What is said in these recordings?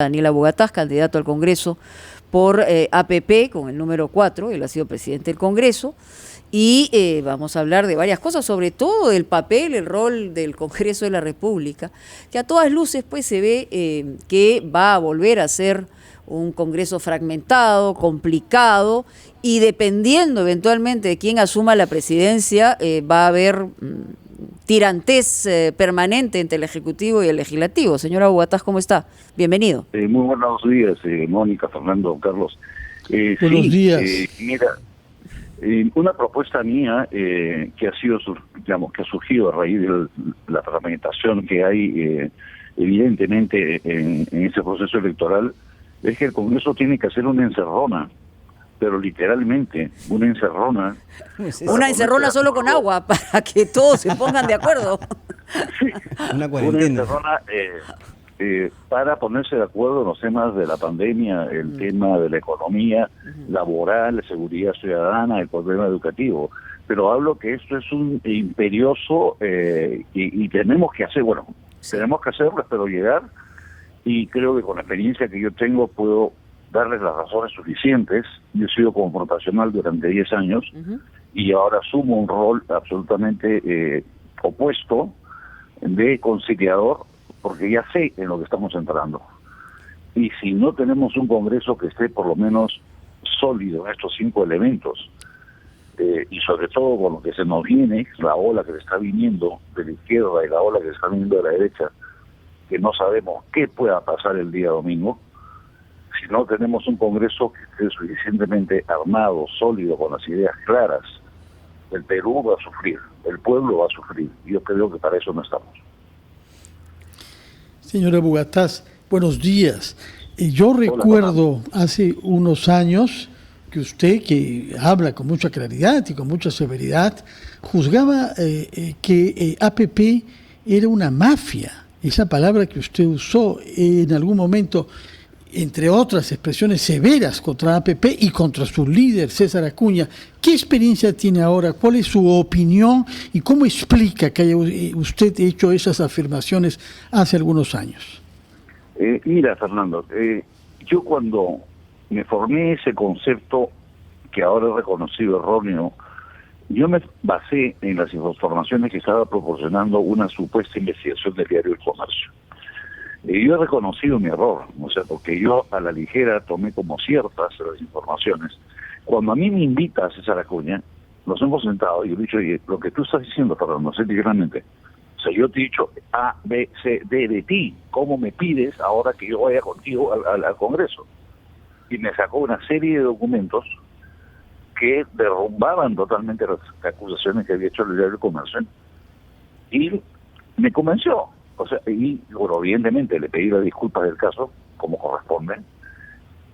Daniela Bugatás, candidato al Congreso por APP con el número 4, él ha sido presidente del Congreso, y vamos a hablar de varias cosas, sobre todo del papel, el rol del Congreso de la República, que a todas luces pues se ve que va a volver a ser un Congreso fragmentado, complicado, y dependiendo eventualmente de quién asuma la presidencia, va a haber tirantez permanente entre el Ejecutivo y el Legislativo. Señora Bugatás, ¿cómo está? Bienvenido. Muy buenos días, Mónica, Fernando, Carlos. Buenos días. Mira, una propuesta mía que ha sido, digamos, que ha surgido a raíz de la fragmentación que hay evidentemente en ese proceso electoral, es que el Congreso tiene que hacer una encerrona, pero literalmente una encerrona. Una encerrona solo con agua, para que todos se pongan de acuerdo. Sí, una cuarentena. Una encerrona para ponerse de acuerdo en los temas de la pandemia, el tema de la economía, laboral, seguridad ciudadana, el problema educativo. Pero hablo que esto es un imperioso y tenemos que hacer, tenemos que hacerlo, espero llegar, y creo que con la experiencia que yo tengo puedo darles las razones suficientes. Yo he sido confrontacional durante 10 años y ahora asumo un rol absolutamente opuesto de conciliador, porque ya sé en lo que estamos entrando. Y si no tenemos un Congreso que esté por lo menos sólido en estos 5 elementos, y sobre todo con lo que se nos viene, la ola que se está viniendo de la izquierda y la ola que se está viniendo de la derecha, que no sabemos qué pueda pasar el día domingo, si no tenemos un Congreso que esté suficientemente armado, sólido, con las ideas claras, el Perú va a sufrir, el pueblo va a sufrir, y yo creo que para eso no estamos. Señora Bugatás, buenos días. Yo recuerdo hace unos años que usted, que habla con mucha claridad y con mucha severidad, juzgaba que APP era una mafia. Esa palabra que usted usó en algún momento, entre otras expresiones severas contra APP y contra su líder, César Acuña. ¿Qué experiencia tiene ahora? ¿Cuál es su opinión? ¿Y cómo explica que haya usted hecho esas afirmaciones hace algunos años? Mira, Fernando, yo cuando me formé ese concepto, que ahora he reconocido erróneo, yo me basé en las informaciones que estaba proporcionando una supuesta investigación del diario El Comercio. Yo he reconocido mi error, porque yo a la ligera tomé como ciertas las informaciones. Cuando a mí me invita a César Acuña, nos hemos sentado y he dicho, oye, lo que tú estás diciendo, Fernando, sé literalmente, yo te he dicho A, B, C, D de ti, ¿cómo me pides ahora que yo vaya contigo al Congreso? Y me sacó una serie de documentos que derrumbaban totalmente las acusaciones que había hecho el diario El Comercio, y me convenció. Evidentemente le pedí las disculpas del caso, como corresponde,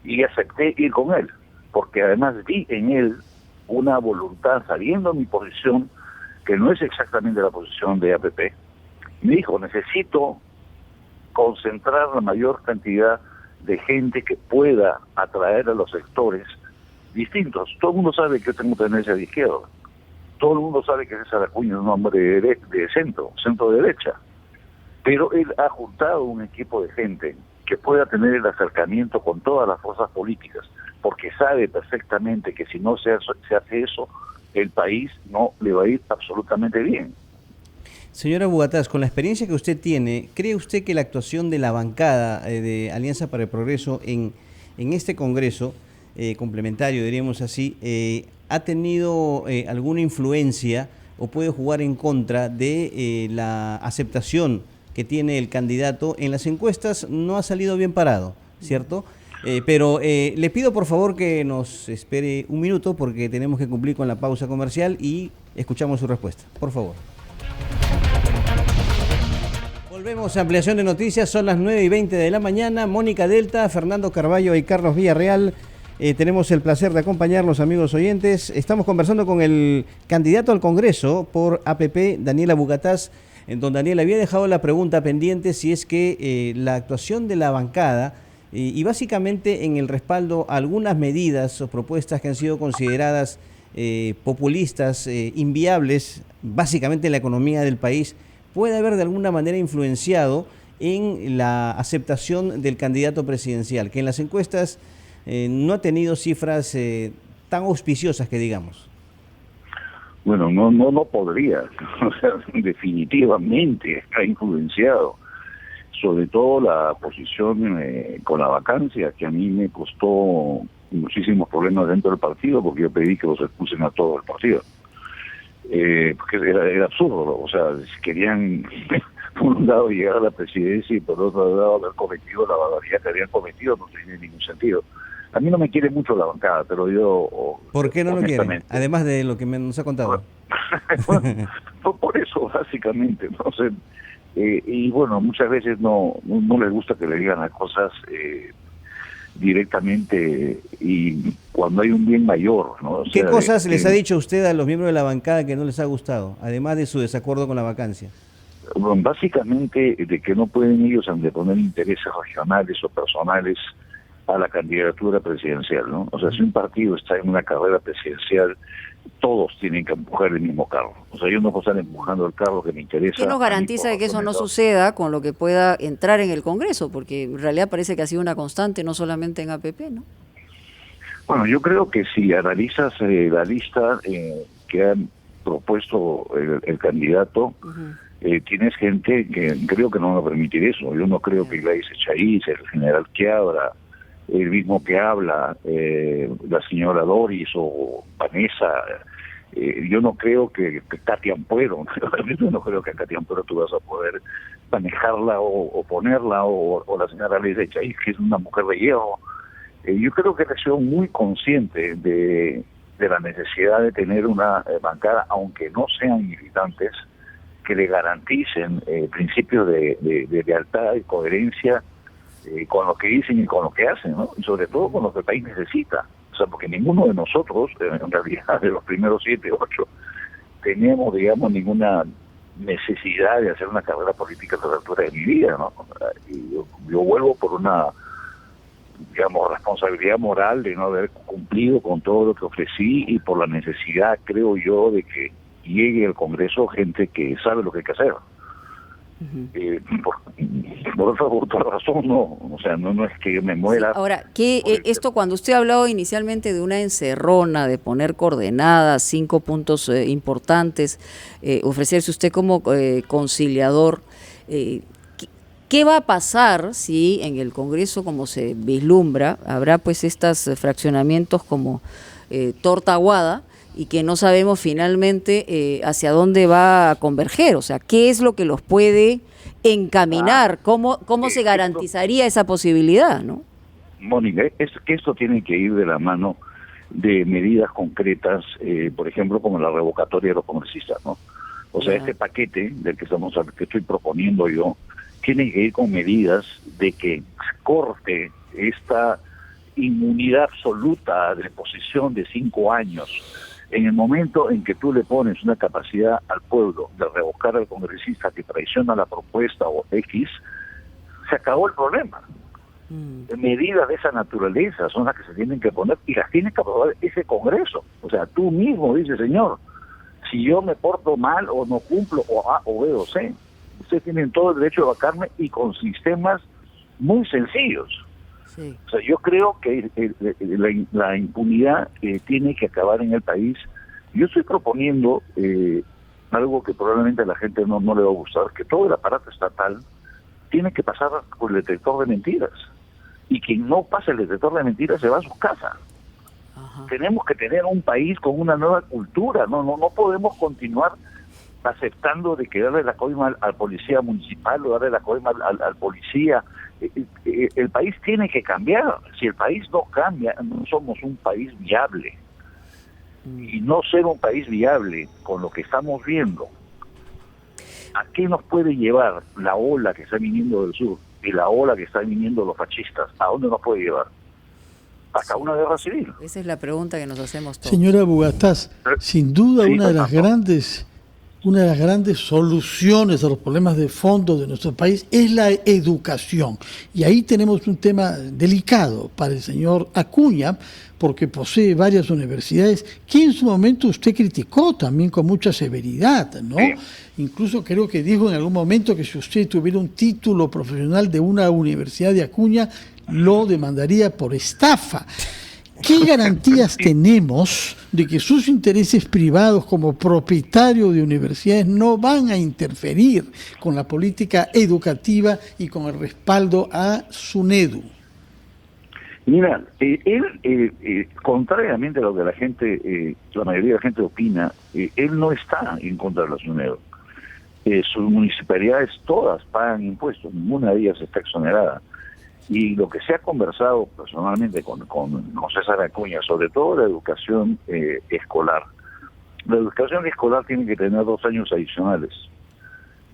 y acepté ir con él, porque además vi en él una voluntad, sabiendo mi posición, que no es exactamente la posición de APP. Me dijo, necesito concentrar la mayor cantidad de gente que pueda atraer a los sectores distintos. Todo el mundo sabe que yo tengo tendencia de izquierda. Todo el mundo sabe que César Acuña es un hombre de centro-derecha. Pero él ha juntado un equipo de gente que pueda tener el acercamiento con todas las fuerzas políticas, porque sabe perfectamente que si no se hace eso, el país no le va a ir absolutamente bien. Señora Bugatás, con la experiencia que usted tiene, ¿cree usted que la actuación de la bancada de Alianza para el Progreso en este Congreso, complementario diríamos así, ha tenido alguna influencia o puede jugar en contra de la aceptación que tiene el candidato? En las encuestas no ha salido bien parado, ¿cierto? Pero le pido por favor que nos espere un minuto porque tenemos que cumplir con la pausa comercial y escuchamos su respuesta. Por favor. Volvemos a ampliación de noticias, son las 9:20 de la mañana. Mónica Delta, Fernando Carballo y Carlos Villarreal. Tenemos el placer de acompañarlos, amigos oyentes. Estamos conversando con el candidato al Congreso por APP, Daniela Bugatás. Don Daniel, había dejado la pregunta pendiente si es que la actuación de la bancada y básicamente en el respaldo a algunas medidas o propuestas que han sido consideradas populistas, inviables, básicamente en la economía del país, puede haber de alguna manera influenciado en la aceptación del candidato presidencial, que en las encuestas no ha tenido cifras tan auspiciosas que digamos? Bueno, no podría, o sea, definitivamente ha influenciado, sobre todo la posición con la vacancia, que a mí me costó muchísimos problemas dentro del partido, porque yo pedí que los expulsen a todo el partido. Porque era absurdo, o sea, si querían por un lado llegar a la presidencia y por otro lado haber cometido la barbaridad que habían cometido, no tiene ningún sentido. A mí no me quiere mucho la bancada, pero yo... ¿Por qué no lo quieren? Además de lo que nos ha contado. Bueno, por eso, básicamente, no sé. Y bueno, muchas veces no les gusta que le digan las cosas directamente y cuando hay un bien mayor, ¿no? O ¿Qué sea, cosas les ha dicho usted a los miembros de la bancada que no les ha gustado, además de su desacuerdo con la vacancia? Bueno, básicamente de que no pueden ellos anteponer intereses regionales o personales a la candidatura presidencial, ¿no? O sea, si un partido está en una carrera presidencial, todos tienen que empujar el mismo carro. O sea, yo no puedo estar empujando el carro que me interesa. ¿Qué nos garantiza de que eso no suceda con lo que pueda entrar en el Congreso? Porque en realidad parece que ha sido una constante, no solamente en APP, ¿no? Bueno, yo creo que si analizas la lista que han propuesto el candidato, tienes gente que creo que no va a permitir eso. Yo no creo que Gladys Echaíz, el general Quiabra, el mismo que habla, la señora Doris o Vanessa, yo no creo que Katia Ampuero, yo no creo que a Katia Ampuero tú vas a poder manejarla o ponerla, o la señora Gladys Echaíz, que es una mujer de hierro. Yo creo que ha sido muy consciente de la necesidad de tener una bancada, aunque no sean militantes, que le garanticen principios de lealtad y coherencia con lo que dicen y con lo que hacen, ¿no? Y sobre todo con lo que el país necesita. O sea, porque ninguno de nosotros, en realidad, de los primeros 7, 8, tenemos, digamos, ninguna necesidad de hacer una carrera política a la altura de mi vida, ¿no? Y yo vuelvo por una, digamos, responsabilidad moral de no haber cumplido con todo lo que ofrecí y por la necesidad, creo yo, de que llegue al Congreso gente que sabe lo que hay que hacer. Por otra razón, no, o sea, no es que yo me muera. Sí, ahora, esto cuando usted ha hablado inicialmente de una encerrona, de poner coordenadas, 5 puntos importantes, ofrecerse usted como conciliador, ¿qué va a pasar si en el Congreso, como se vislumbra, habrá pues estos fraccionamientos como torta aguada, y que no sabemos finalmente hacia dónde va a converger? O sea, ¿qué es lo que los puede encaminar? ¿Cómo se garantizaría esa posibilidad, no? Mónica, es que esto tiene que ir de la mano de medidas concretas, por ejemplo, como la revocatoria de los congresistas, ¿no? O sea, este paquete del que estoy proponiendo yo, tiene que ir con medidas de que corte esta inmunidad absoluta de posición de 5 años. En el momento en que tú le pones una capacidad al pueblo de revocar al congresista que traiciona la propuesta o X, se acabó el problema. Medidas de esa naturaleza son las que se tienen que poner y las tiene que aprobar ese Congreso. O sea, tú mismo dices, señor, si yo me porto mal o no cumplo o A o B o C, ustedes tienen todo el derecho de vacarme y con sistemas muy sencillos. Sí. O sea, yo creo que la impunidad tiene que acabar en el país. Yo estoy proponiendo algo que probablemente a la gente no le va a gustar, que todo el aparato estatal tiene que pasar por el detector de mentiras. Y quien no pasa el detector de mentiras se va a su casa. Ajá. Tenemos que tener un país con una nueva cultura. No podemos continuar aceptando de que darle la coima al policía municipal o darle la coima al policía. El país tiene que cambiar. Si el país no cambia, no somos un país viable. Y no ser un país viable con lo que estamos viendo, ¿a qué nos puede llevar la ola que está viniendo del sur y la ola que están viniendo los fascistas? ¿A dónde nos puede llevar? Hasta una guerra civil. Esa es la pregunta que nos hacemos todos. Señora Bugatás, sin duda una de las grandes una de las grandes soluciones a los problemas de fondo de nuestro país es la educación. Y ahí tenemos un tema delicado para el señor Acuña, porque posee varias universidades que en su momento usted criticó también con mucha severidad, ¿no? Sí. Incluso creo que dijo en algún momento que si usted tuviera un título profesional de una universidad de Acuña, lo demandaría por estafa. ¿Qué garantías tenemos de que sus intereses privados como propietario de universidades no van a interferir con la política educativa y con el respaldo a SUNEDU? Mira, él, contrariamente a lo que la mayoría de la gente opina, él no está en contra de la SUNEDU. Sus municipalidades todas pagan impuestos, ninguna de ellas está exonerada. Y lo que se ha conversado personalmente con César Acuña, sobre todo la educación escolar. La educación escolar tiene que tener 2 años adicionales.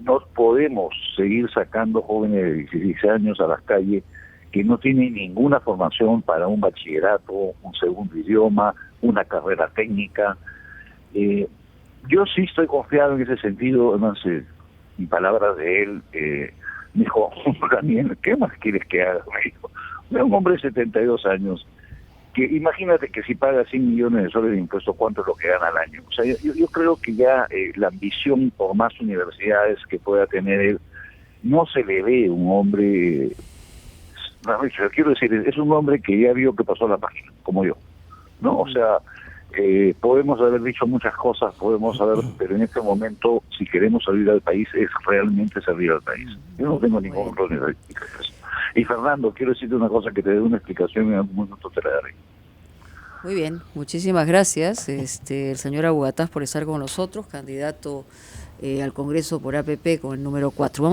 No podemos seguir sacando jóvenes de 16 años a las calles que no tienen ninguna formación para un bachillerato, un segundo idioma, una carrera técnica. Yo sí estoy confiado en ese sentido. Además, en palabras de él, me dijo, Daniel, ¿qué más quieres que haga? Me dijo, un hombre de 72 años, que imagínate que si paga 100 millones de soles de impuestos, ¿cuánto es lo que gana al año? O sea, yo creo que ya la ambición por más universidades que pueda tener él, no se le ve un hombre, quiero decir, es un hombre que ya vio que pasó la página, como yo, ¿no? O sea, podemos haber dicho muchas cosas, pero en este momento, si queremos salir al país, es realmente salir al país. Yo no tengo ningún problema. Y Fernando, quiero decirte una cosa, que te dé una explicación en algún momento te la daré. Muy bien, muchísimas gracias, el señor Abu Gataz, por estar con nosotros, candidato al Congreso por APP con el número 4.